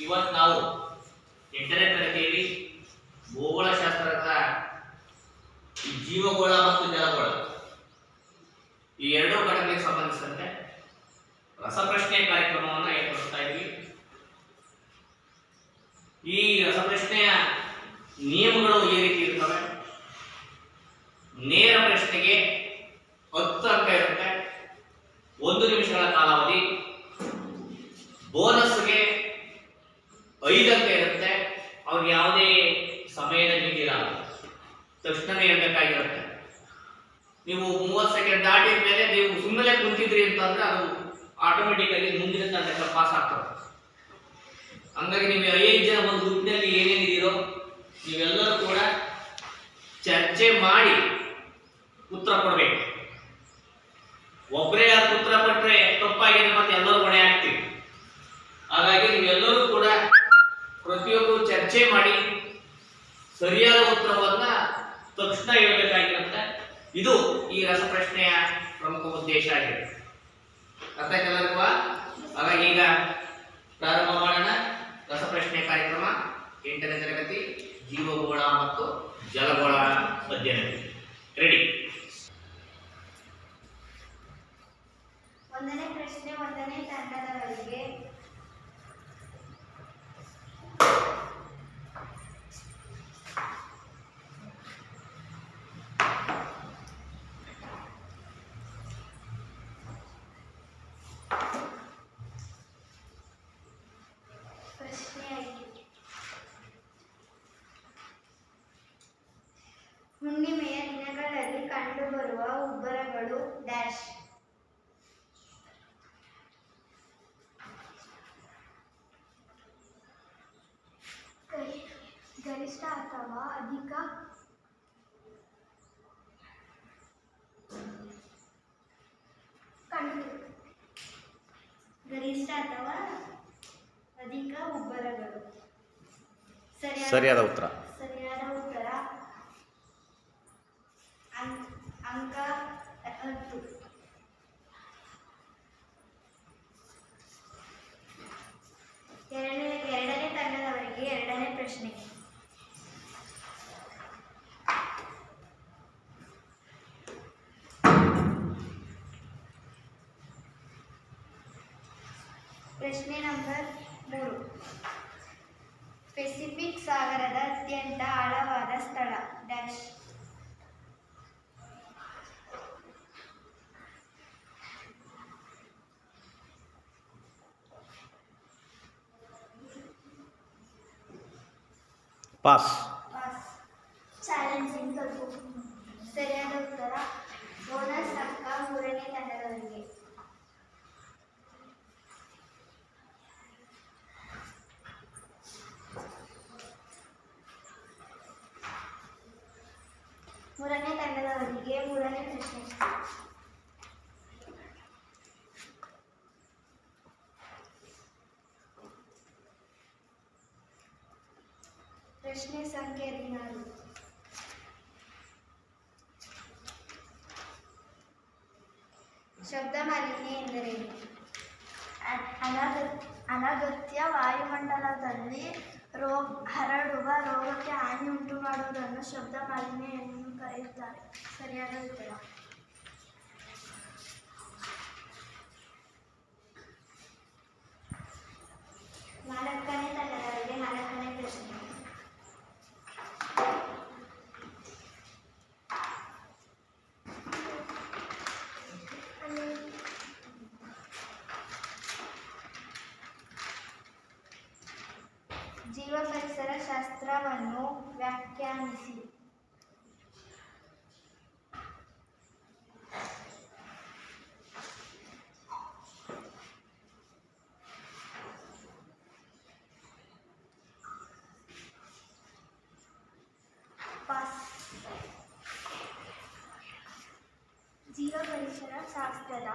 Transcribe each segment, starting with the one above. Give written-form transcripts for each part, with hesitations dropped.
ಇವತ್ತು ನಾವು 8ನೇ ತರಗತಿಯಲ್ಲಿ ಭೂಗೋಳಶಾಸ್ತ್ರದ ಜೀವಗೋಳ ಮತ್ತು ಜಲಗೋಳ ಈ ಎರಡೂ ಘಟಕಗಳಿಗೆ ಸಂಬಂಧಿಸಿದಂತೆ ರಸಪ್ರಶ್ನೆ ಕಾರ್ಯಕ್ರಮವನ್ನು ಏರ್ಪಡಿಸ್ತಾ ಇದ್ವಿ. ಈ ರಸಪ್ರಶ್ನೆಯ ನಿಯಮಗಳು ಈ ರೀತಿ ಇರ್ತವೆ. ನೇರ ಪ್ರಶ್ನೆಗೆ 10 ಅಂಕ ಇರುತ್ತೆ, 1 ನಿಮಿಷಗಳ ಕಾಲಾವಧಿ. ಬೋನಸ್ಗೆ 5 ಅಂಕ ಇರುತ್ತೆ, ಅವ್ರಿಗೆ ಯಾವುದೇ ಸಮಯದ ಮಿತಿ ಇರಲ್ಲ, ತಕ್ಷಣವೇ ಹೇಳ್ಬೇಕಾಗಿರುತ್ತೆ. ನೀವು 30 ಸೆಕೆಂಡ್ ದಾಟಿದ ಮೇಲೆ ನೀವು ಸುಮ್ಮನೆ ಕುಂತಿದ್ರಿ ಅಂತಂದ್ರೆ ಅದು ಆಟೋಮೆಟಿಕ್ ಆಗಿ ಮುಂದಿನ ತಂಡಕ್ಕೆ ಪಾಸ್ ಆಗ್ತದೆ. ಹಂಗಾಗಿ ನೀವು 5 ಜನ ಒಂದು ಗ್ರೂಪ್ನಲ್ಲಿ ಏನೇನಿದ್ದೀರೋ ನೀವೆಲ್ಲರೂ ಕೂಡ ಚರ್ಚೆ ಮಾಡಿ ಉತ್ತರ ಕೊಡಬೇಕು. ಒಬ್ಬರೇ ಉತ್ತರ ಕೊಟ್ಟರೆ ತಪ್ಪಾಗಿದೆ, ಮತ್ತೆ ಎಲ್ಲರೂ ಹೊಣೆ ಆಗ್ತೀವಿ. ಹಾಗಾಗಿ ನೀವೆಲ್ಲರೂ ಕೂಡ ಪ್ರತಿಯೊಬ್ಬರು ಚರ್ಚೆ ಮಾಡಿ ಸರಿಯಾದ ಉತ್ತರವನ್ನ ತಕ್ಷಣ ಹೇಳಬೇಕಾಗಿರುತ್ತೆ. ಇದು ಈ ರಸಪ್ರಶ್ನೆಯ ಪ್ರಮುಖ ಉದ್ದೇಶ ಆಗಿದೆ. ಅರ್ಥ ಕೆಲವರಿಗೂ? ಹಾಗಾಗಿ ಈಗ ಪ್ರಾರಂಭ ಮಾಡೋಣ. ರಸಪ್ರಶ್ನೆ ಕಾರ್ಯಕ್ರಮ 8ನೇ ತರಗತಿ ಜೀವಗೋಳ ಮತ್ತು ಜಲಗೋಳ ಅಧ್ಯಯನ. ರೆಡಿ? 1ನೇ ಪ್ರಶ್ನೆ 1ನೇ ತಂಡದವರಿಗೆ. ಹುಣ್ಣಿಮೆಯ ದಿನಗಳಲ್ಲಿ ಕಂಡುಬರುವ ಉಬ್ಬರಗಳು ಡ್ಯಾಶ್. ಗರಿಷ್ಠ ಅಥವಾ ಅಧಿಕ ಗರಿಷ್ಠ ಅಥವಾ ಅಧಿಕ ಉಬ್ಬರಗಳು. ಸರಿಯಾದ ಉತ್ತರ. ಸರಿಯಾದ ಉತ್ತರ. ಅಂಕ 10. ಎರಡನೇ ತಂಡದವರಿಗೆ 2ನೇ ಪ್ರಶ್ನೆ. ಪ್ರಶ್ನೆ ನಂಬರ್ 3. ಪೆಸಿಫಿಕ್ ಸಾಗರದ ಅತ್ಯಂತ ಆಳವಾದ ಸ್ಥಳ ಡ್ಯಾಶ್. ಪಾಸ್. ಚಾಲೆಂಜಿಂಗ್ ತಪ್ಪು. ಸರಿಯಾದ ಉತ್ತರ. ಬೋನಸ್ ಅಂಕ 3ನೇ ತಂಡದವರಿಗೆ. ಮೂರನೇ ತಂಡದವರಿಗೆ 3ನೇ ಪ್ರಶ್ನೆ. ಪ್ರಶ್ನೆ ಸಂಖ್ಯೆ 16. ಶಬ್ದ ಮಾಲಿನ್ಯ ಎಂದರೇನು? ಅನಗತ್ಯ ವಾಯುಮಂಡಲದಲ್ಲಿ ಹರಡುವ ರೋಗಕ್ಕೆ ಹಾನಿ ಉಂಟು ಮಾಡುವುದನ್ನು ಶಬ್ದ ಮಾಲಿನ್ಯ ಎಂದು ಕರೆಯುತ್ತಾರೆ. ಸರಿಯಾದ ಉತ್ತರ. ನಾಲ್ಕನೇ ತಂಡದವರಿಗೆ 4ನೇ ಪ್ರಶ್ನೆ. ಜೀವ ಪರಿಸರ ಶಾಸ್ತ್ರವನ್ನು ವ್ಯಾಖ್ಯಾನಿಸಿ. ಪಾಸ್. ಜೀವ ಪರಿಸರ ಶಾಸ್ತ್ರದ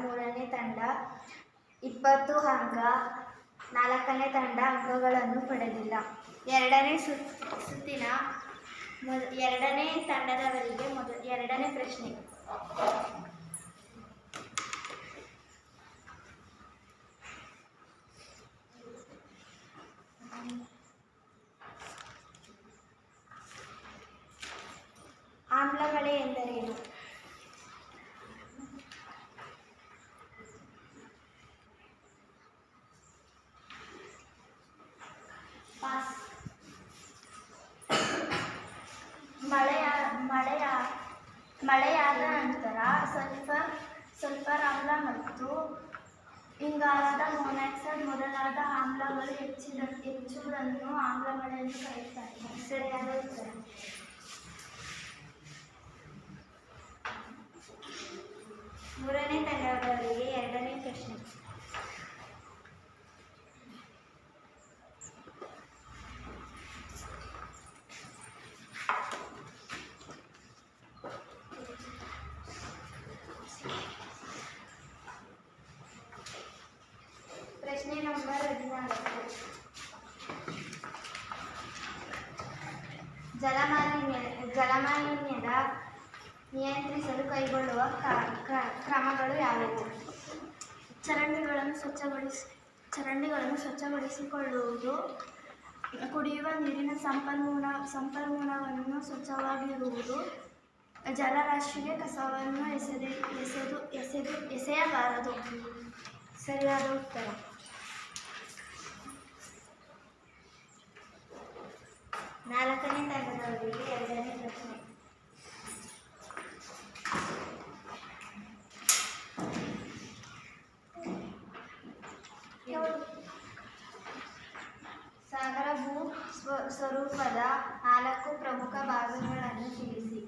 ಮೂರನೇ ತಂಡ 20 ಅಂಕ, ನಾಲ್ಕನೇ ತಂಡ ಅಂಕಗಳನ್ನು ಪಡೆದಿಲ್ಲ. ಎರಡನೇ ಸುತ್ತಿನ ಎರಡನೇ ತಂಡದವರಿಗೆ ಎರಡನೇ ಪ್ರಶ್ನೆ. ಆಮ್ಲಗಳೇ ಎಂದರೇನು? ಪಾಸ್. ಮಳೆಯಾದ ನಂತರ ಸಲ್ಫರ್ ಆಮ್ಲ ಮತ್ತು ಇಂಗಾಲದ ಮೊನಾಕ್ಸೈಡ್ ಮೊದಲಾದ ಆಮ್ಲಗಳು ಹೆಚ್ಚುವುದನ್ನು ಆಮ್ಲಗಳೆಂದು ಕರೆಯುತ್ತಾರೆ. ಸರಿಯಾದ ಉತ್ತರ. ಮೂರನೇ ತಂಡದವರಿಗೆ ಎರಡನೇ ಪ್ರಶ್ನೆ. ಪ್ರಶ್ನೆ ನಂಬರ್ 14. ಜಲಮಾಲಿನ್ಯದ ನಿಯಂತ್ರಿಸಲು ಕೈಗೊಳ್ಳುವ ಕ್ರಮಗಳು ಯಾವುವು? ಚರಂಡಿಗಳನ್ನು ಸ್ವಚ್ಛಗೊಳಿಸಿಕೊಳ್ಳುವುದು, ಕುಡಿಯುವ ನೀರಿನ ಸಂಪನ್ಮೂಲವನ್ನು ಸ್ವಚ್ಛವಾಗಿರುವುದು, ಜಲರಾಶಿಗೆ ಕಸವನ್ನು ಎಸೆಯಬಾರದು. ಸರಿಯಾದ ಉತ್ತರ. ನಾಲ್ಕನೇ ತಂಡದವರಿಗೆ ಎರಡನೇ ಪ್ರಶ್ನೆ. ಸಾಗರ ಭೂ ಸ್ವರೂಪದ 4 ಪ್ರಮುಖ ಭಾಗಗಳನ್ನು ತಿಳಿಸಿ.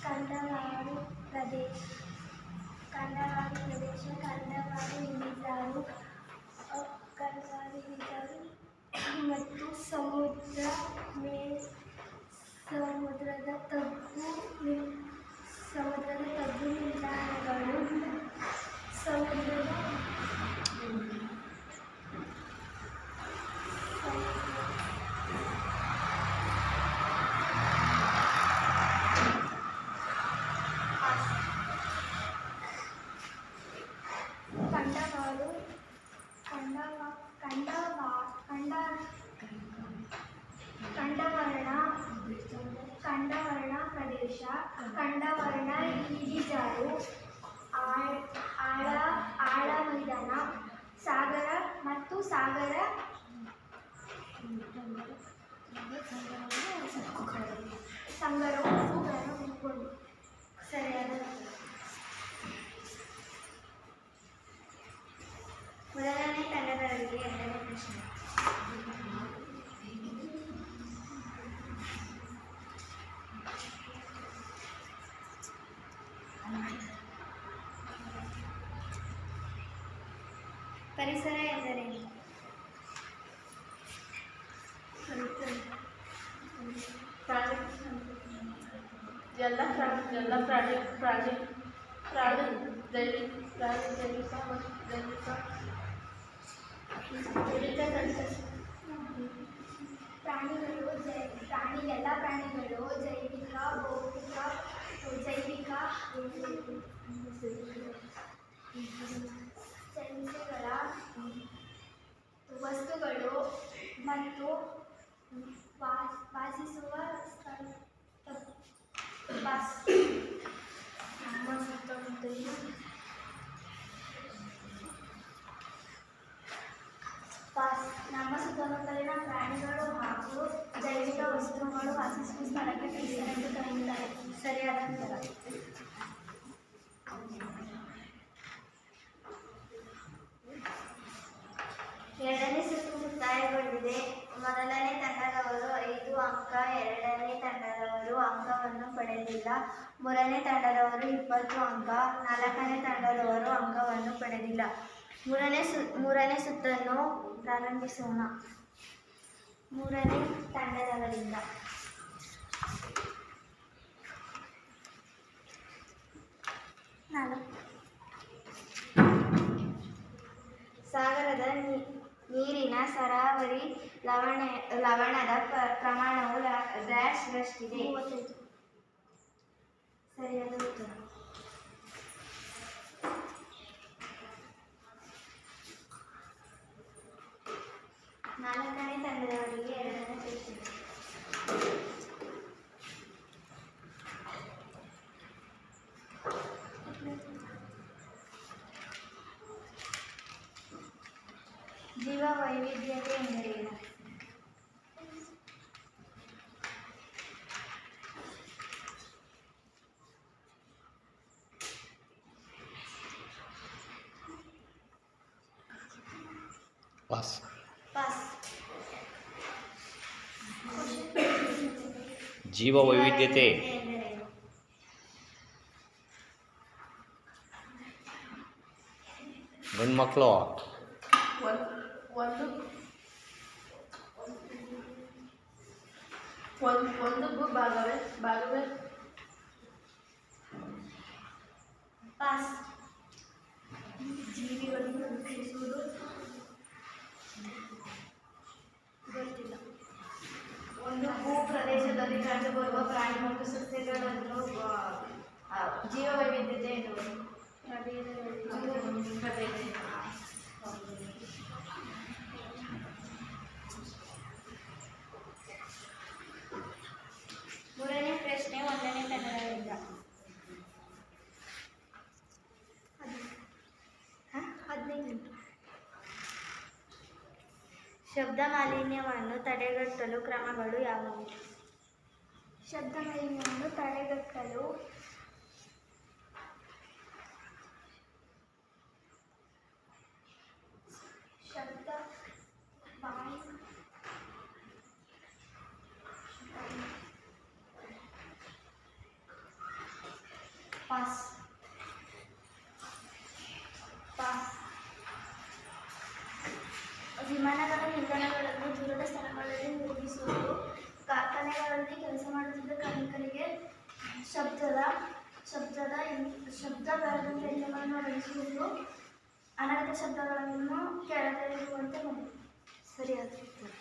ಕಂಡವಾಡು ಪ್ರದೇಶ, ಕಂಡವಾಡು ಇಳಿಜಾರು ಮತ್ತು ಸಮುದ್ರದ ತಗ್ಗು ನಿಲ್ದಾಣಗಳು. ಕಂಡವರ್ಣ ಪ್ರದೇಶ, ಕಂಡವರ್ಣ ಇಳಿಜಾರು, ಆಳ ಮೈದಾನ, ಸಾಗರ ಮತ್ತು ಸಾಗರ ಸಂಗರವು. ಸರಿಯಾದ. ಮೊದಲನೇ ತಂಡದವರಿಗೆ ಎರಡನೇ ಪ್ರಶ್ನೆ. ಪರಿಸರ ಎಂದರೇನು? ಎಲ್ಲ ಪ್ರಾಣಿಗಳು ಜೈವಿಕ, ಭೌತಿಕ, ಸಂಖ್ಯೆಗಳ ವಸ್ತುಗಳು ಮತ್ತು ವಾಸಿಸುವ ನಮ್ಮ ಸುತ್ತಮುತ್ತಲಿನ ಪ್ರಾಣಿಗಳು ಹಾಗೂ ಜೈವಿಕ ವಸ್ತುಗಳು ವಾಸಿಸುವ ಸ್ಥಳಕ್ಕೆ ಪರಿಸರ ಎಂದು ಕರೆಯುತ್ತಾರೆ. ಸರಿಯಾದ ಉತ್ತರ. ಎರಡನೇ ಸುತ್ತು ಮುಕ್ತಾಯಗೊಂಡಿದೆ. ಮೊದಲನೇ ತಂಡದವರು 5 ಅಂಕ, ಎರಡನೇ ತಂಡದವರು ಅಂಕವನ್ನು ಪಡೆದಿಲ್ಲ. ಮೂರನೇ ತಂಡದವರು 20 ಅಂಕ, ನಾಲ್ಕನೇ ತಂಡದವರು ಅಂಕವನ್ನು ಪಡೆದಿಲ್ಲ. ಮೂರನೇ ಸುತ್ತನ್ನು ಪ್ರಾರಂಭಿಸೋಣ. ಮೂರನೇ ತಂಡದವರಿಂದ ಸಾಗರದ ನೀರಿನ ಸರಾಸರಿ ಲವಣದ ಪ್ರಮಾಣವು ಡ್ಯಾಶ್ ರಷ್ಟಿದೆ. ಸರಿಯಾದ ಉತ್ತರ. ನಾಲ್ಕನೇ ತಂಡದವರಿಗೆ ಎರಡನೇ ಪ್ರಶ್ನೆ. ಜೀವ ವೈವಿಧ್ಯತೆ ಎಂದರೇನು? ಪಾಸ್. ಪಾಸ್. ಜೀವ ವೈವಿಧ್ಯತೆ ಎಂದರೇನು? ಗಂಡು ಮಕ್ಕಳು ಒಂದು ಭಾಗವೇ ಪಾಸ್. ಜೀವಿಗಳನ್ನು ರಕ್ಷಿಸುವುದು ಗೊತ್ತಿಲ್ಲ. ಒಂದು ಭೂ ಪ್ರದೇಶದಲ್ಲಿ ಕಂಡುಬರುವ ಪ್ರಾಣಿ ಮತ್ತು ಸಸ್ಯಗಳನ್ನು ಜೀವ ವೈವಿಧ್ಯತೆ ಎನ್ನುವುದು. ಮೂರನೇ ಪ್ರಶ್ನೆ ಒಂದನೇ ತಂಡದಿಂದ. 15. ಶಬ್ದ ಮಾಲಿನ್ಯವನ್ನು ತಡೆಗಟ್ಟಲು ಕ್ರಮಗಳು ಯಾವುವು? ಶಬ್ದ ಮಾಲಿನ್ಯವನ್ನು ತಡೆಗಟ್ಟಲು ಪಾಸ್. ಪಾಸ್. ವಿಮಾನಗಳ ನಿಲ್ದಾಣಗಳನ್ನು ದೂರದ ಸ್ಥಳಗಳಲ್ಲಿ ನಿರ್ಮಿಸುವುದು, ಕಾರ್ಖಾನೆಗಳಲ್ಲಿ ಕೆಲಸ ಮಾಡುತ್ತಿದ್ದ ಕಾರ್ಮಿಕರಿಗೆ ಶಬ್ದ ಬರದಂತೆ ಯಂತ್ರಗಳನ್ನು ಅಳವಡಿಸುವುದು, ಅನಗತ್ಯ ಶಬ್ದಗಳನ್ನು ಕೆಳಗಿರುವಂತೆ ಮಾಡುವುದು. ಸರಿಯಾದ ಉತ್ತರ.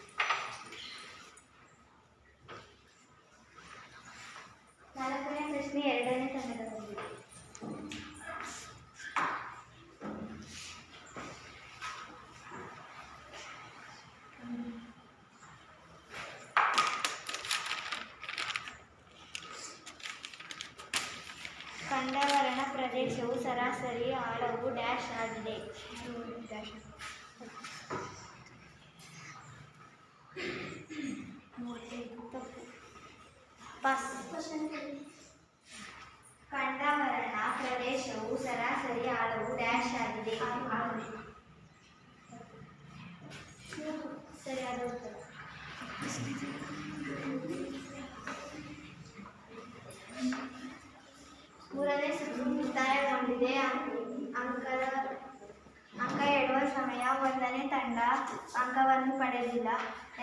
ನಾಲ್ಕನೇ ಪ್ರಶ್ನೆ ಎರಡನೇ ತಂಡದಲ್ಲಿ. ಕಂಡವರಣ ಪ್ರದೇಶವು ಸರಾಸರಿ ಆಳವು ಡ್ಯಾಶ್ ಆಗಿದೆ. ತಪ್ಪು. ಪಾಸ್. ಕಂಡವರಣ ಪ್ರದೇಶವು ಸರಾಸರಿ ಆಳವು ಡ್ಯಾಶ್ ಆಗಿದೆ. ಸರಿಯಾದ ಉತ್ತರ. ಮೂರನೇ ಸುತ್ತು ಮುಕ್ತಾಯಗೊಂಡಿದೆ. ಅಂಕ ಎಡುವ ಸಮಯ. ಒಂದನೇ ತಂಡ ಅಂಕವನ್ನು ಪಡೆದಿಲ್ಲ.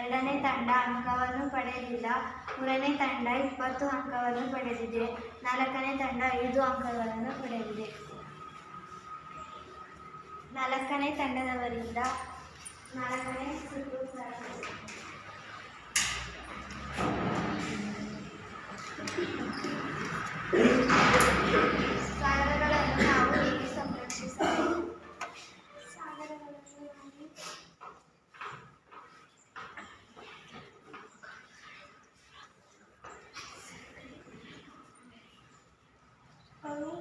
ಎರಡನೇ ತಂಡ ಅಂಕವನ್ನು ಪಡೆದಿಲ್ಲ. ಮೂರನೇ ತಂಡ 20 ಅಂಕವನ್ನು ಪಡೆದಿದೆ. ನಾಲ್ಕನೇ ತಂಡ 5 ಅಂಕಗಳನ್ನು ಪಡೆದಿದೆ. ನಾಲ್ಕನೇ ತಂಡದವರಿಂದ ನಾಲ್ಕನೇ ಸುತ್ತು ಪ್ರಾರಂಭ. ಸಾಗರಗಳನ್ನು ನಾವು ಹೇಗೆ ಸಂರಕ್ಷಿಸಬೇಕು? ಸಾಗರಗಳನ್ನು ಅವು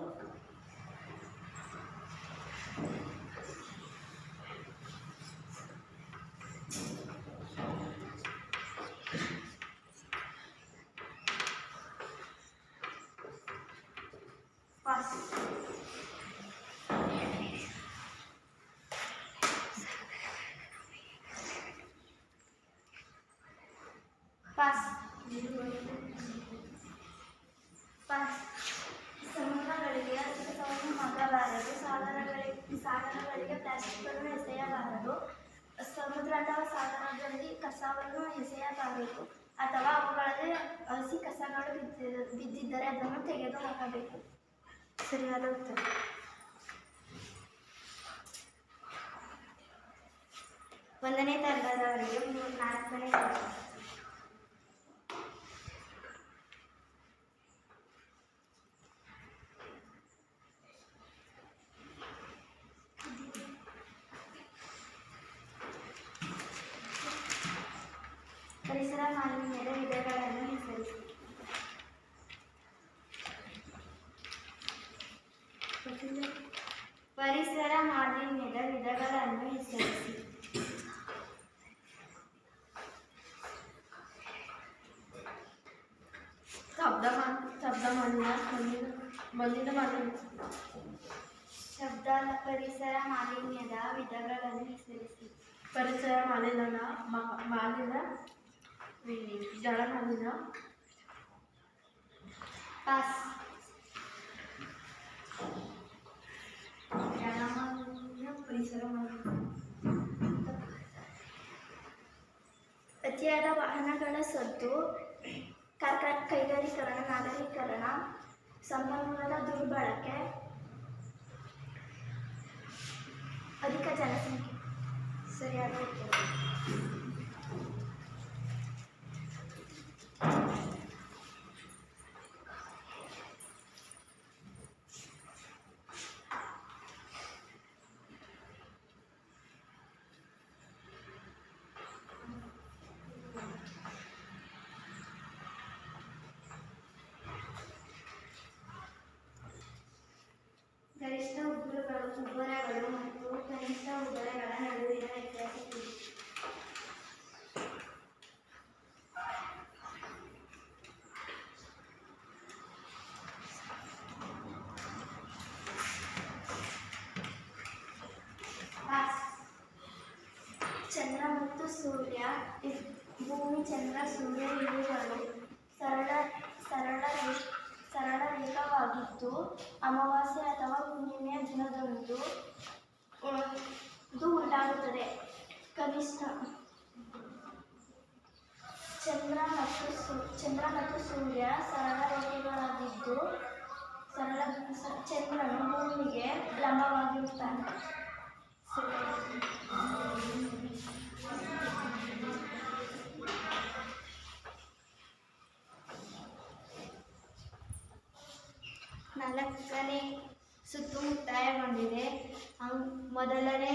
ನದಿಗಳಿಗೆ ಪ್ಲಾಸ್ಟಿಕ್ಕನ್ನು ಎಸೆಯಬಾರದು. ಸಮುದ್ರ ಅಥವಾ ಸಾಗರದಲ್ಲಿ ಕಸವನ್ನು ಎಸೆಯಬಾರದು ಅಥವಾ ಅವುಗಳಲ್ಲಿ ಹಸಿ ಕಸಗಳು ಬಿದ್ದಿದ್ದರೆ ಅದನ್ನು ತೆಗೆದುಹಾಕಬೇಕು. ಸರಿಯಾದ ಉತ್ತರ. ಒಂದನೇ ತರಗತಿಯವರಿಗೆ 4ನೇ ತರಗತಿ. ಪರಿಸರ ಮಾಲಿನ್ಯದ ವಿಧಗಳನ್ನು ಹೆಸರಿಸಿ. ಪರಿಸರ ಮಾಲಿನ್ಯದ ವಿಧಗಳನ್ನು ಹೆಸರಿಸಿ. ಶಬ್ದ ಮಾಲಿನ್ಯ, ಮಣ್ಣಿನ ಮಾಲಿನ್ಯ. ಶಬ್ದ ಪರಿಸರ ಮಾಲಿನ್ಯದ ವಿಧಗಳನ್ನು ಹೆಸರಿಸಿ. ಪರಿಸರ ಮಾಲಿನ್ಯ, ಜಲ ಮಾಲಿನ್ಯ. ಪಾಸ್. ಜಲ ಮಾಲಿನ್ಯ, ಪರಿಸರ ಮಾಲಿನ್ಯ. ಅತಿಯಾದ ವಾಹನಗಳ ಸದ್ದು, ಕೈಗಾರೀಕರಣ, ನಾಗರೀಕರಣ, ಸಂಪನ್ಮೂಲದ ದುರ್ಬಳಕೆ, ಅಧಿಕ ಜನಸಂಖ್ಯೆ. ಸರಿಯಾದ ಉತ್ತರ. ಗರಿಷ್ಠ ಉಬ್ಬರಗಳು ಮತ್ತು ಕನಿಷ್ಠ ಉಬ್ಬರಗಳ ನಡುವಿನ ವ್ಯತ್ಯಾಸ ತಿಳಿಸಿ. ಚಂದ್ರ ಮತ್ತು ಸೂರ್ಯ, ಭೂಮಿ, ಚಂದ್ರ, ಸೂರ್ಯ ಇವುಗಳು ಸರಳ ರೇಖವಾಗಿದ್ದು ಅಮಾವಾಸ್ಯೆ ಅಥವಾ ಹುಣ್ಣಿಮೆಯ ದಿನದಂದು ಇದು ಉಂಟಾಗುತ್ತದೆ. ಕನಿಷ್ಠ ಚಂದ್ರ ಮತ್ತು ಸೂರ್ಯ ಸರಳ ರೇಖೆಗಳಾಗಿದ್ದು ಚಂದ್ರನು ಭೂಮಿಗೆ ಲಂಬವಾಗಿರುತ್ತಾನೆ. ನಾಲ್ಕನೇ ಸುತ್ತು ಮುಕ್ತಾಯಗೊಂಡಿದೆ. ಮೊದಲನೇ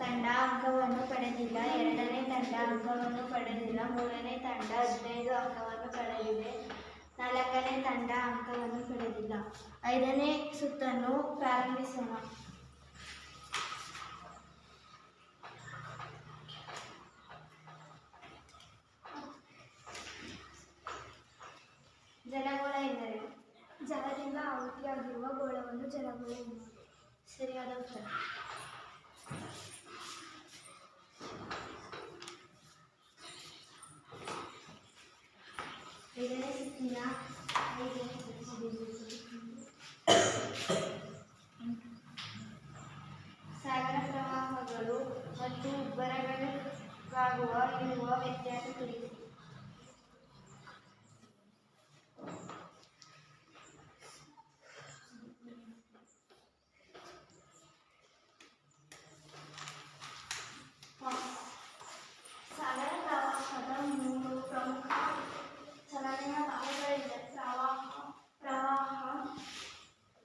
ತಂಡ ಅಂಕವನ್ನು ಪಡೆದಿಲ್ಲ, ಎರಡನೇ ತಂಡ ಅಂಕವನ್ನು ಪಡೆದಿಲ್ಲ, ಮೂರನೇ ತಂಡ 15 ಅಂಕವನ್ನು ಪಡೆದಿದೆ, ನಾಲ್ಕನೇ ತಂಡ ಅಂಕವನ್ನು ಪಡೆದಿಲ್ಲ. 5ನೇ ಸುತ್ತನ್ನು ಪ್ರಾರಂಭಿಸೋಣ. ಜಲಗೋಳ ಎಂದರೆ ಜಲದಿಂದ ಆವೃತ್ತಿಯಾಗಿರುವ ಗೋಳವನ್ನು ಜಲಗೋಳ ಎನ್ನುವುದು. ಸರಿಯಾದ ಉತ್ತರ. ಐದನೇ ಸುತ್ತಿನ ಸಾಗರ ಪ್ರವಾಹಗಳು ಮತ್ತು ಉಬ್ಬರಗಳಿಗಾಗುವ ಇರುವ ವ್ಯತ್ಯಾಸ ತಿಳಿಸಿ. ಸಾಗರ ಪ್ರವಾಹದ 3 ಪ್ರಮುಖ ಚಲನೆಯ ಭಾಗಗಳಿವೆ.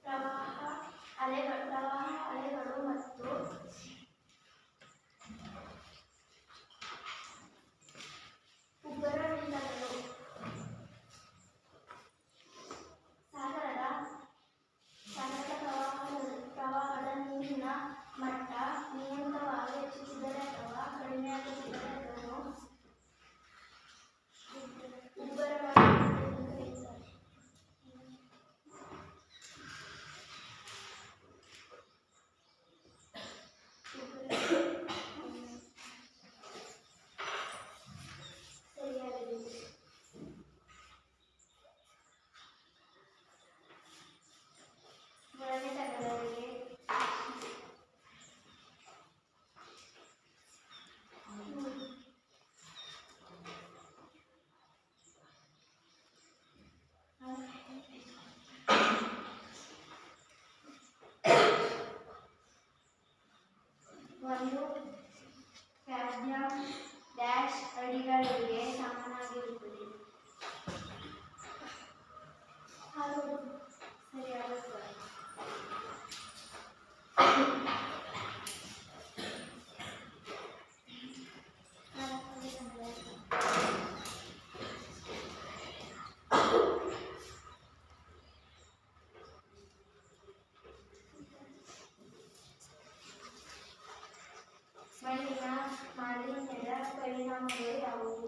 ಪ್ರವಾಹ ಅಲೆಗಳು ಮತ್ತು ಮಣ್ಣಿನ ಮಾಲಿನ್ಯದ ಪರಿಣಾಮಗಳು ಯಾವುವು?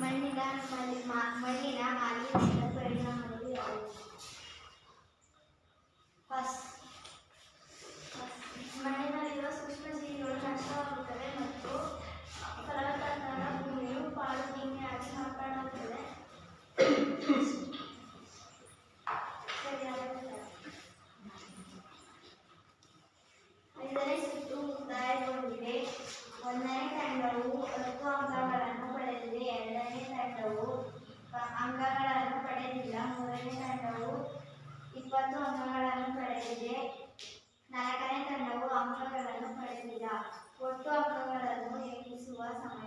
ಮಣ್ಣಿನ ಮಾಲಿನ್ಯದ ಪರಿಣಾಮಗಳು ಯಾವುವು? ಮಣ್ಣಿನಲ್ಲಿರುವ ಸೂಕ್ಷ್ಮಜೀವಿಗಳು ನಷ್ಟವಾಗುತ್ತವೆ ಮತ್ತು ಫಲವತ್ತಾದ ಭೂಮಿಯು ಪಾಳುಬಿಮೆಯಾಗಿ ಮಾರ್ಪಾಡಾಗುತ್ತದೆ. ಸರಿಯಾದ ಉತ್ತರ. 5ನೇ ಸುತ್ತು ಮುಕ್ತಾಯಗೊಂಡಿದೆ. 1ನೇ ತಂಡವು 10 ಅಂಕಗಳನ್ನು ಪಡೆದಿದೆ. 2ನೇ ತಂಡವು ಅಂಕಗಳನ್ನು ಪಡೆದಿಲ್ಲ. 3ನೇ ತಂಡವು 20 ಅಂಕಗಳನ್ನು ಪಡೆದಿದೆ. 4ನೇ ತಂಡವು ಅಂಕಗಳನ್ನು ಪಡೆದಿಲ್ಲ. ಒಟ್ಟು ಅಂಕಗಳನ್ನು ಎಣಿಸುವ ಸಮಯ.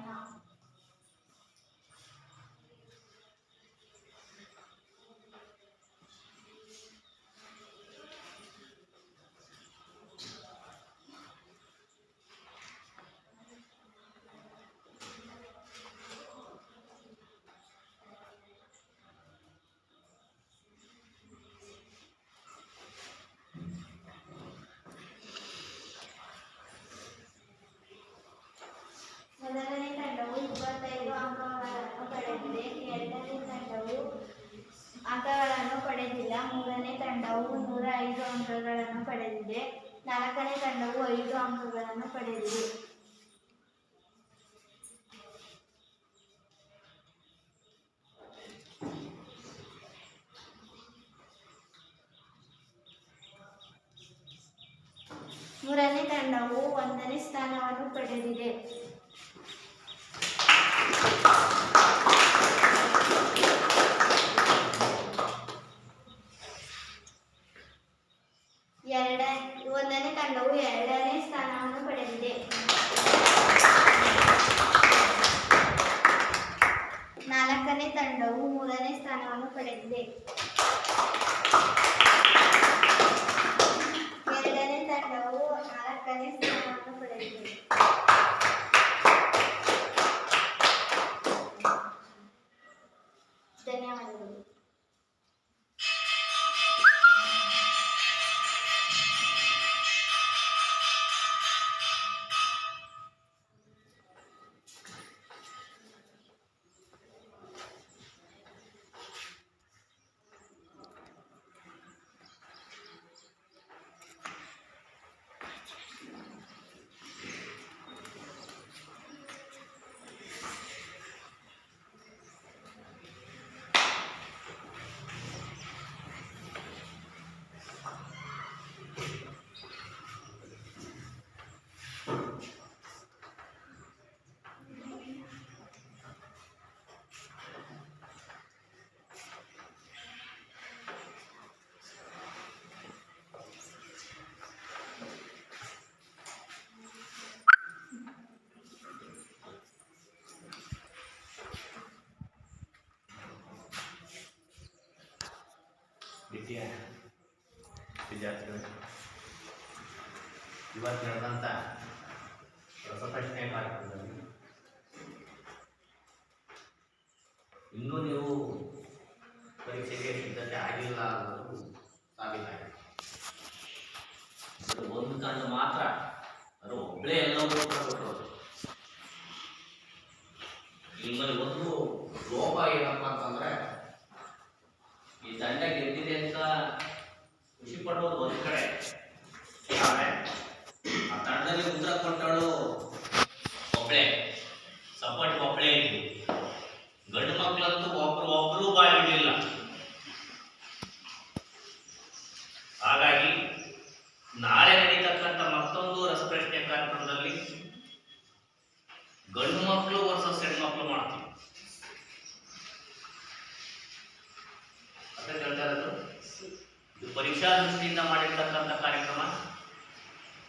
ಮೊದಲನೇ ತಂಡವು 25 ಅಂಕಗಳನ್ನು ಪಡೆದಿದೆ. 2ನೇ ತಂಡವು ಅಂಕಗಳನ್ನು ಪಡೆದಿಲ್ಲ. 3ನೇ ತಂಡವು 105 ಅಂಕಗಳನ್ನು ಪಡೆದಿದೆ. 4ನೇ ತಂಡವು 5 ಅಂಕಗಳನ್ನು ಪಡೆದಿದೆ. ಮೂರನೇ ತಂಡವು 1ನೇ ಸ್ಥಾನವನ್ನು ಪಡೆದಿದೆ. ಒಂದನೇ ತಂಡವು 2ನೇ ಸ್ಥಾನವನ್ನು ಪಡೆದಿದೆ. 4ನೇ ತಂಡವು 3ನೇ ಸ್ಥಾನವನ್ನು ಪಡೆದಿದೆ. 2ನೇ ತಂಡವು 4ನೇ ಸ್ಥಾನವನ್ನು ಪಡೆದಿದೆ. ಧನ್ಯವಾದಗಳು. ವಿದ್ಯಾರ್ಥಿಗಳು, ಇವತ್ತು ನಡೆದಂಥ ರಸಪ್ರಶ್ನೆ ಕಾರ್ಯಕ್ರಮದಲ್ಲಿ ಇನ್ನೂ ನೀವು ಪರೀಕ್ಷೆಗೆ ಸಿದ್ಧತೆ ಆಗಿಲ್ಲ ಅನ್ನೋದು ಸಾಬೀತಾಗಿದೆ. ಒಂದು ತಂಡ ಮಾತ್ರ ಅದು ಒಬ್ಬಳೇ ಎಲ್ಲವೂ ಕೊಟ್ಟರು. ನಿಮ್ಮಲ್ಲಿ ಒಂದು ಲೋಪ ಏನಪ್ಪ ಅಂತಂದ್ರೆ, ಈ ತಂಡ ಗೆದ್ದಿದೆ ಅಂತ ಖುಷಿ ಪಡುವುದು ಒಂದು ಕಡೆ, ಆದರೆ ಆ ತಂಡದಲ್ಲಿ ಉತ್ತರ ಕೊಟ್ಟಳು ಒಬ್ಬಳೇ, ಸಪೋರ್ಟ್ ಒಬ್ಬಳೇ ಇದ್ವಿ. ಗಂಡು ಮಕ್ಕಳಂತೂ ಒಬ್ಬರು ಬಾಯಿರಲಿಲ್ಲ. ಹಾಗಾಗಿ ನಾಳೆ ನಡೀತಕ್ಕಂಥ ಮತ್ತೊಂದು ರಸಪ್ರಶ್ನೆ ಕಾರ್ಯಕ್ರಮದಲ್ಲಿ ಗಂಡು ಮಕ್ಕಳು ವರ್ಸಸ್ ಹೆಣ್ಮಕ್ಳು ಮಾಡ್ತೀವಿ. ಅದೇ ಹೇಳ್ತಾ ಇರೋದು, ಇದು ಪರೀಕ್ಷಾ ದೃಷ್ಟಿಯಿಂದ ಮಾಡಿರ್ತಕ್ಕಂಥ ಕಾರ್ಯಕ್ರಮ.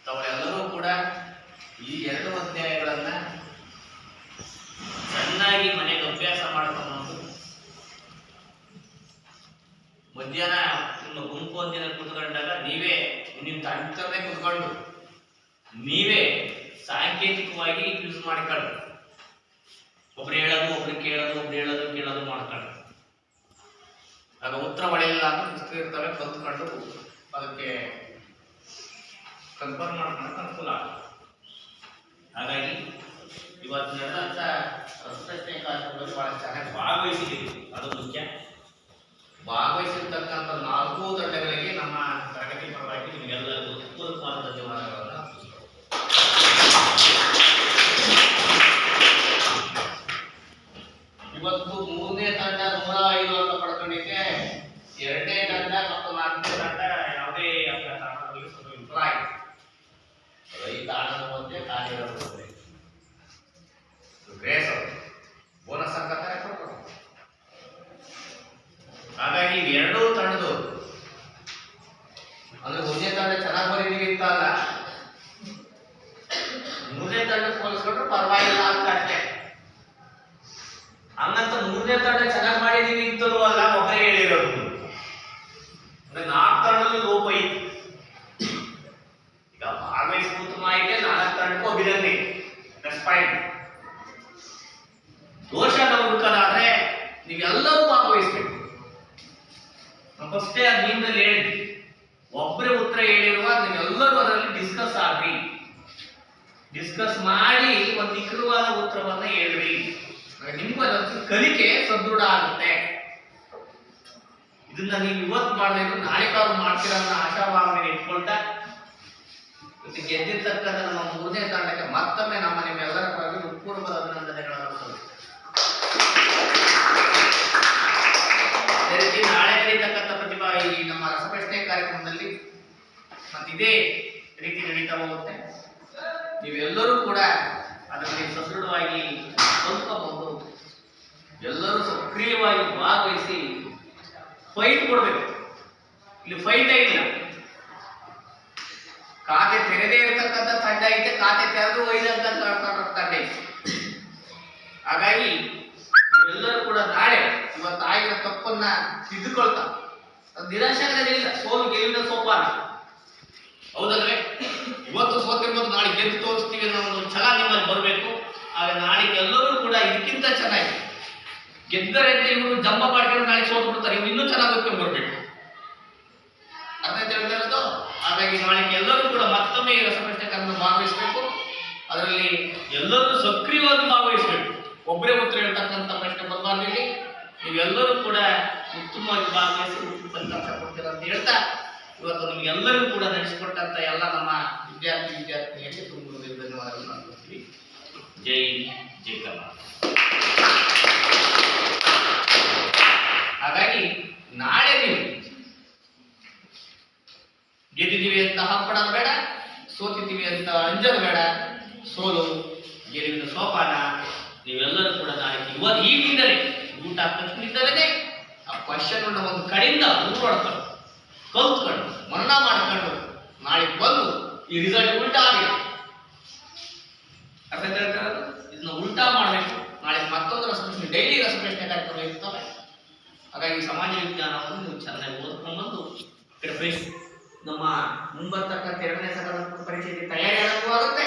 ತಾವೆಲ್ಲರೂ ಕೂಡ ಈ 2 ಅಧ್ಯಾಯಗಳನ್ನ ಚೆನ್ನಾಗಿ ಮನೆಗೆ ಅಭ್ಯಾಸ ಮಾಡ್ಕೊಂಡು ಮಧ್ಯಾಹ್ನ ನಿಮ್ಮ ಗುಂಪು ಒಂದಿನ ಕೂತ್ಕೊಂಡಾಗ ನೀವೇ ನೀವು ತಂತ್ರನೇ ಕುತ್ಕೊಂಡು ನೀವೇ ಸಾಂಕೇತಿಕವಾಗಿ ಯೂಸ್ ಮಾಡ್ಕೊಳ್ಳಿ. ಒಬ್ರು ಹೇಳೋದು ಒಬ್ರು ಕೇಳೋದು, ಒಬ್ರು ಹೇಳೋದು ಕೇಳೋದು ಮಾಡ್ಕೊಳ್ಳಿ. ಆಗ ಉತ್ತರ ಹೊಳೆಯಲ್ಲ ಅಂತ ಪುಸ್ತಕ ಇರ್ತವೆ, ಕಲ್ತ್ಕೊಂಡು ಅದಕ್ಕೆ ಕನ್ಫರ್ಮ್ ಮಾಡ್ಕೊಳ್ಳೋಕೆ ಅನುಕೂಲ ಆಗುತ್ತೆ. ಹಾಗಾಗಿ ಇವತ್ತು ನಡೆದಂಥ ರಸಪ್ರಶ್ನೆ ಕಾರ್ಯಕ್ರಮದಲ್ಲಿ ಬಹಳ ಚೆನ್ನಾಗಿ ಭಾಗವಹಿಸಿದ್ದೀವಿ, ಅದು ಮುಖ್ಯ. ಭಾಗವಹಿಸಿರ್ತಕ್ಕಂಥ 4 ತಂಡಗಳಿಗೆ ನಮ್ಮ ತರಗತಿ ಪರವಾಗಿ ನಿಮಗೆಲ್ಲರಿಗೂ ಹೃತ್ಪೂರ್ವಕವಾದ ಧನ್ಯವಾದಗಳನ್ನು ಅರ್ಪಿಸ್ತೇವೆ. ಇವತ್ತು 3ನೇ ತಂಡ 105 ಅಂತ ಪಡ್ಕೊಂಡಿದ್ದೆ. 2ನೇ ತಂಡ ಮತ್ತು 4ನೇ ತಂಡ ಯಾವುದೇ ತಾಣದಲ್ಲಿ ಸ್ವಲ್ಪ ವಿಫಲ ಆಗಿದೆ. ಈ ತಾಣದ ಮಧ್ಯೆ ಕಾರ್ಯಗಳು ಗ್ರೇಸ್ ಬೋನಸ್ ಅಂತ ಕೊಡ್ತಾರೆ. ಹಾಗಾಗಿ ಎರಡೂ ತಂಡದವರು ಅಂದ್ರೆ 1ನೇ ತಂಡ ಚೆನ್ನಾಗಿ ಬರೀತೀವಿ ಅಂತ ಅಲ್ಲ, 3ನೇ ತಂಡಕ್ಕೆ ಹೋಲಿಸ್ಕೊಂಡ್ರೆ ಪರವಾಗಿಲ್ಲ ಅಂತ ಅಷ್ಟೇ. ಹಂಗಂತ 3ನೇ ತಂಡ ಚೆನ್ನಾಗಿ ಮಾಡಿದೀವಿ ಅಂತಲೂ ಅಲ್ಲ, ಒಬ್ಬರೇ ಹೇಳಿರೋದು. ಅಂದ್ರೆ 4 ತಂಡದಲ್ಲೂ ಲೋಪ ಐತಿ. ಈಗ ಭಾಗವಹಿಸಿ ಉತ್ತಮ ಆಯ್ಕೆ, 4 ತಂಡಕ್ಕೂ ಅಭಿನಂದನೆ, ಪ್ಲಸ್ ಪಾಯಿಂಟ್. ದೋಷ ನಾವು ಹುಡುಕೋದಾದ್ರೆ ನೀವೆಲ್ಲರೂ ಭಾಗವಹಿಸ್ಬೇಕು. ಫಸ್ಟೇ ಅದು ನಿಮ್ಮಲ್ಲಿ ಹೇಳಿ, ಒಬ್ಬರೇ ಉತ್ತರ ಹೇಳಿರುವ ನೀವೆಲ್ಲರೂ ಅದರಲ್ಲಿ ಡಿಸ್ಕಸ್ ಆಗ್ರಿ. ಡಿಸ್ಕಸ್ ಮಾಡಿ ಒಂದು ನಿಖರವಾದ ಉತ್ತರವನ್ನ ಹೇಳ್ರಿ. ನಿಮ್ಗೂ ಅದಕ್ಕೆ ಕಲಿಕೆ ಸದೃಢ ಆಗುತ್ತೆ. ಇದನ್ನ ನೀವು ಇವತ್ತು ಮಾಡಬೇಕು, ನಾಳೆ ಕಾರು ಮಾಡ್ತೀರ ಅನ್ನೋ ಆಶಾಭಾವನೆ ಇಟ್ಕೊಳ್ತಾ ಗೆದ್ದಿರ್ತಕ್ಕಂಥ ನಮ್ಮ 3ನೇ ತಂಡಕ್ಕೆ ಮತ್ತೊಮ್ಮೆ ನಿಮ್ಮೆಲ್ಲರ ಪರವಾಗಿ ಹೃತ್ಪೂರ್ವಕ ಅಭಿನಂದನೆಗಳನ್ನು ಸಲ್ಲಿಸುತ್ತೇನೆ. ಅದೇ ರೀತಿ ನಾಳೆ ನಡೀತಕ್ಕಂಥ ಪ್ರತಿಭಾ ಈ ನಮ್ಮ ರಸಪ್ರಶ್ನೆ ಕಾರ್ಯಕ್ರಮದಲ್ಲಿ ಮತ್ತಿದೇ ರೀತಿ ನಡೀತಾ ಹೋಗುತ್ತೆ. ನೀವೆಲ್ಲರೂ ಕೂಡ ಅದರಲ್ಲಿ ಸದೃಢವಾಗಿ ಕಲ್ತ್ಕೋಬಹುದು. ಎಲ್ಲರೂ ಸಕ್ರಿಯವಾಗಿ ಭಾಗವಹಿಸಿ ಫೈಟ್ ಕೊಡ್ಬೇಕು. ಇಲ್ಲಿ ಫೈಟೇ ಇಲ್ಲ. ಖಾತೆ ತೆರೆದೇ ಇರತಕ್ಕಂಥ ತಂಡ ಐತೆ, ಖಾತೆ ತೆರೆದು ಒಯ್ದಂತ ತಂಡ ಐತೆ. ಹಾಗಾಗಿ ಎಲ್ಲರೂ ಕೂಡ ನಾಳೆ ಇವತ್ತು ಆಗಿರೋ ತಪ್ಪನ್ನ ತಿದ್ದುಕೊಳ್ತಾ, ನಿರಾಶಾಗಲಿಲ್ಲ. ಸೋಲು ಗೆಲುವಿನ ಸೋಪಾನ, ಹೌದಲ್ವೇ? ಇವತ್ತು ಸೋತಿರ್ಬೋದು, ನಾಳೆ ಗೆದ್ದು ತೋರಿಸ್ತೀವಿ ಅನ್ನೋ ಒಂದು ಛಲ ನಿಮ್ಮಲ್ಲಿ ಬರಬೇಕು. ಆಗ ನಾಳೆ ಎಲ್ಲರೂ ಕೂಡ ಇದಕ್ಕಿಂತ ಚೆನ್ನಾಗಿ ಗೆದ್ದರೆ ಅಂತ ಇವರು ಜಂಬ ಮಾಡ್ಕೊಂಡು ನಾಳೆ ಸೋತು ಬಿಡ್ತಾರೆ, ಇವ್ರು ಇನ್ನೂ ಚೆನ್ನಾಗಿ ಓದ್ಕೊಂಡು ಬರಬೇಕು. ಅರ್ಥ ಹೇಳ್ತಾ ಇರೋದು. ಹಾಗಾಗಿ ನಾಳೆ ಎಲ್ಲರೂ ಕೂಡ ಮತ್ತೊಮ್ಮೆ ಈ ರಸಪ್ರಶ್ನೆ ಕಾರ್ಯಕ್ರಮ ಭಾಗವಹಿಸಬೇಕು. ಅದರಲ್ಲಿ ಎಲ್ಲರೂ ಸಕ್ರಿಯವಾಗಿ ಭಾಗವಹಿಸಬೇಕು. ಒಬ್ಬರೇ ಉತ್ತರ ಹೇಳ್ತಕ್ಕಂಥ ಪ್ರಶ್ನೆ ಬರಬಾರ್ದು. ನೀವೆಲ್ಲರೂ ಕೂಡ ಉತ್ತಮವಾಗಿ ಭಾಗವಹಿಸಿ ಫಲಿತಾಂಶ ಕೊಡ್ತೀರ ಅಂತ ಹೇಳ್ತಾ, ಇವತ್ತು ನಿಮಗೆಲ್ಲರಿಗೂ ಕೂಡ ನಡೆಸಿಕೊಟ್ಟಂತ ಎಲ್ಲ ನಮ್ಮ ವಿದ್ಯಾರ್ಥಿನಿಯರಿಗೆ ತುಂಬ ಧನ್ಯವಾದಗಳನ್ನು ಅರ್ಪಿಸ್ತೀವಿ. ಜೈ ಜೈ ಕರ್ನಾಟಕ. ಹಾಗಾಗಿ ನಾಳೆ ನೀವು ಗೆದ್ದಿದ್ದೀವಿ ಅಂತ ಹಂಪಡೋದು ಬೇಡ, ಸೋತಿದ್ದೀವಿ ಅಂತ ಅಂಜೋದು ಬೇಡ. ಸೋಲು ಗೆಲುವಿನ ಸೋಪಾನ. ನೀವೆಲ್ಲರೂ ಕೂಡ ನಾಳೆ ಇವತ್ತು ಈಗಿಂದಲೇ ಊಟ ತಕ್ಷಣದಿಂದಲೇ ಆ ಕ್ವಶನ್ ಒಂದು ಕಡೆಯಿಂದ ಊರೋಡ್ಕೊಂಡು ಕಲ್ತ್ಕೊಂಡು ಮನನ ಮಾಡ್ಕೊಂಡು ನಾಳೆ ಬಂದು ಈ ರಿಸಲ್ಟ್ ಉಲ್ಟಾ ಆಗಿದೆ. ಅರ್ಥ ಹೇಳ್ತಾರೆ. ಇದನ್ನ ಉಲ್ಟಾ ಮಾಡಬೇಕು. ನಾಳೆ ಮತ್ತೊಂದು ರಸಪ್ರಶ್ನೆ, ಡೈಲಿ ರಸಪ್ರಶ್ನೆ ಕಾರ್ಯಕ್ರಮ ಇರ್ತವೆ. ಹಾಗಾಗಿ ಸಮಾಜ ವಿಜ್ಞಾನವನ್ನು ನೀವು ಚೆನ್ನಾಗಿ ಓದ್ಕೊಂಡ್ಬಂದು ಫ್ರೆಶ್ ನಮ್ಮ ಮುಂಬರ್ತಕ್ಕಂಥ 2ನೇ ಸಲದ ಪರೀಕ್ಷೆಗೆ ತಯಾರಿ ಆದಂಗೂ ಆಗುತ್ತೆ.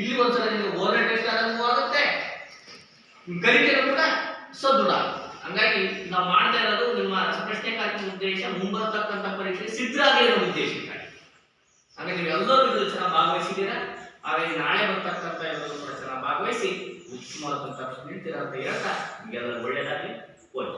ಇಲ್ಲಿ ಒಂದ್ಸಲ ನಿಮಗೆ ಓವರ್ ಟೆಸ್ಟ್ ಆದಂಗೂ ಆಗುತ್ತೆ. ಕಲಿಕೆಯೂ ಕೂಡ ಸದೃಢ. ಹಂಗಾಗಿ ನಾವು ಮಾಡ್ತಾ ಇರೋದು ನಿಮ್ಮ ರಸಪ್ರಶ್ನೆ ಕಾರ್ಯಕ್ರಮ ಉದ್ದೇಶ ಮುಂಬರ್ತಕ್ಕಂಥ ಪರೀಕ್ಷೆ ಸಿದ್ಧರಾಗಿ ಇರೋ ಉದ್ದೇಶಕ್ಕಾಗಿ. ಹಾಗಾಗಿ ನೀವೆಲ್ಲರೂ ಇದು ಚೆನ್ನಾಗಿ ಭಾಗವಹಿಸಿದ್ದೀರಾ. ಹಾಗಾಗಿ ನಾಳೆ ಬರ್ತಕ್ಕಂಥ ಎಲ್ಲರೂ ಕೂಡ ಚೆನ್ನಾಗಿ ಭಾಗವಹಿಸಿ ಉತ್ತಮವಾದಂಥ ಪ್ರಶ್ನೆ ನೀಡ್ತೀರಾ ಅಂತ ಹೇಳ್ತಾ, ನಿಮಗೆಲ್ಲರೂ ಒಳ್ಳೆಯದಾಗಲಿ. ಓದಿ.